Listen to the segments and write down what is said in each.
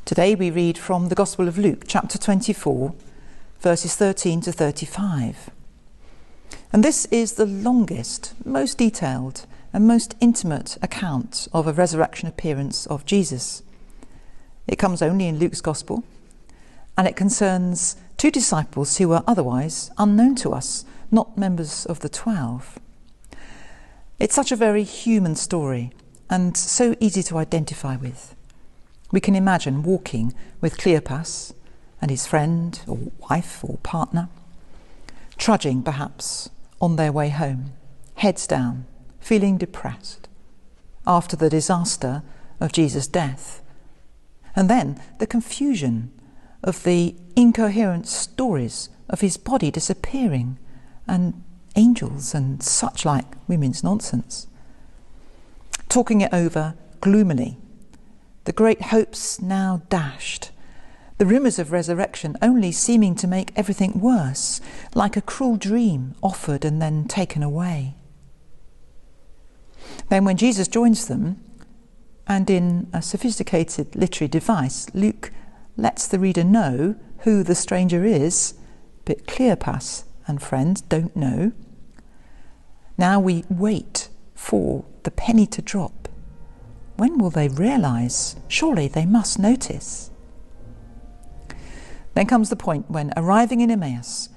Today we read from the Gospel of Luke, chapter 24, verses 13 to 35. And this is the longest, most detailed and most intimate account of a resurrection appearance of Jesus. It comes only in Luke's Gospel, and it concerns two disciples who were otherwise unknown to us, not members of the 12. It's such a very human story and so easy to identify with. We can imagine walking with Cleopas and his friend or wife or partner, trudging perhaps on their way home, heads down, feeling depressed after the disaster of Jesus' death. And then the confusion of the incoherent stories of his body disappearing and angels and such like women's nonsense. Talking it over gloomily, the great hopes now dashed, the rumours of resurrection only seeming to make everything worse, like a cruel dream offered and then taken away. Then when Jesus joins them, and in a sophisticated literary device, Luke lets the reader know who the stranger is, but Cleopas and friends don't know. Now we wait for the penny to drop. When will they realise? Surely they must notice. Then comes the point when, arriving in Emmaus,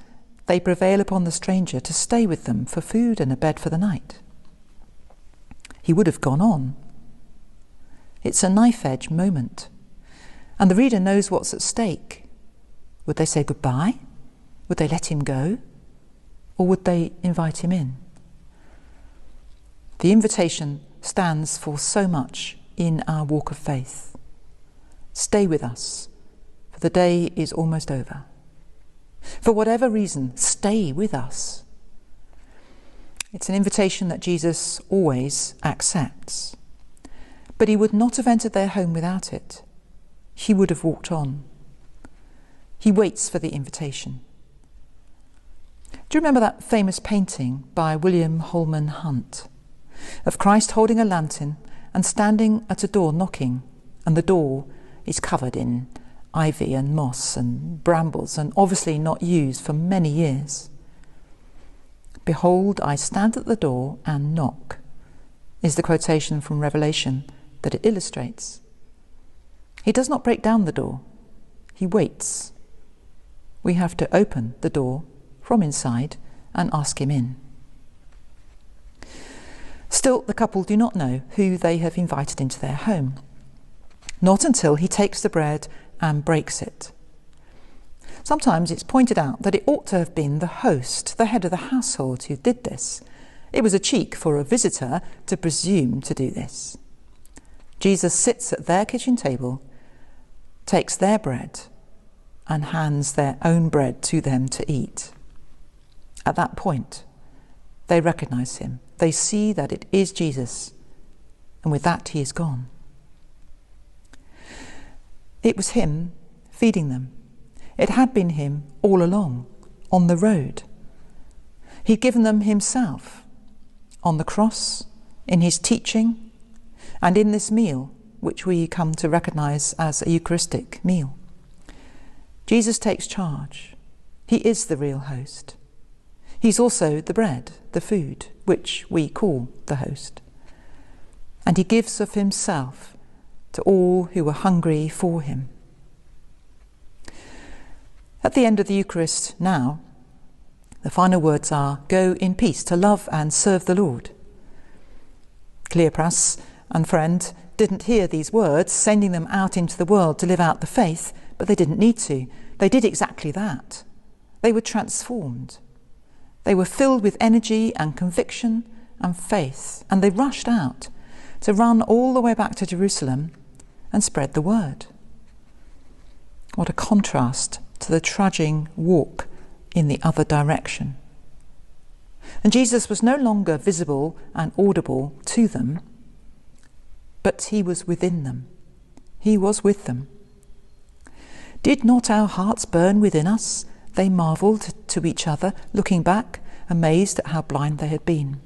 they prevail upon the stranger to stay with them for food and a bed for the night. He would have gone on. It's a knife-edge moment, and the reader knows what's at stake. Would they say goodbye? Would they let him go? Or would they invite him in? The invitation stands for so much in our walk of faith. Stay with us, for the day is almost over. For whatever reason, stay with us. It's an invitation that Jesus always accepts. But he would not have entered their home without it. He would have walked on. He waits for the invitation. Do you remember that famous painting by William Holman Hunt of Christ holding a lantern and standing at a door knocking, and the door is covered in ivy and moss and brambles and obviously not used for many years? "Behold, I stand at the door and knock," is the quotation from Revelation that it illustrates. He does not break down the door. He waits. We have to open the door from inside and ask him in. Still, the couple do not know who they have invited into their home. Not until he takes the bread and breaks it. Sometimes it's pointed out that it ought to have been the host, the head of the household, who did this. It was a cheek for a visitor to presume to do this. Jesus sits at their kitchen table, takes their bread, and hands their own bread to them to eat. At that point, they recognise him. They see that it is Jesus, and with that he is gone. It was him feeding them. It had been him all along, on the road. He'd given them himself, on the cross, in his teaching, and in this meal, which we come to recognise as a Eucharistic meal. Jesus takes charge. He is the real host. He's also the bread, the food, which we call the host. And he gives of himself to all who are hungry for him. At the end of the Eucharist now, the final words are, "Go in peace to love and serve the Lord." Cleopas and friend didn't hear these words, sending them out into the world to live out the faith, but they didn't need to. They did exactly that. They were transformed. They were filled with energy and conviction and faith, and they rushed out to run all the way back to Jerusalem and spread the word. What a contrast to the trudging walk in the other direction. And Jesus was no longer visible and audible to them, but he was within them. He was with them. "Did not our hearts burn within us?" they marvelled to each other, looking back, amazed at how blind they had been.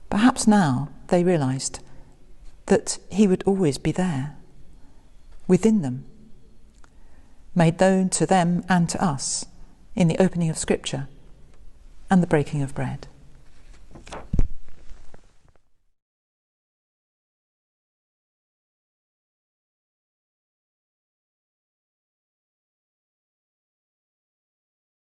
Perhaps now they realised that he would always be there, within them, made known to them and to us in the opening of Scripture and the breaking of bread.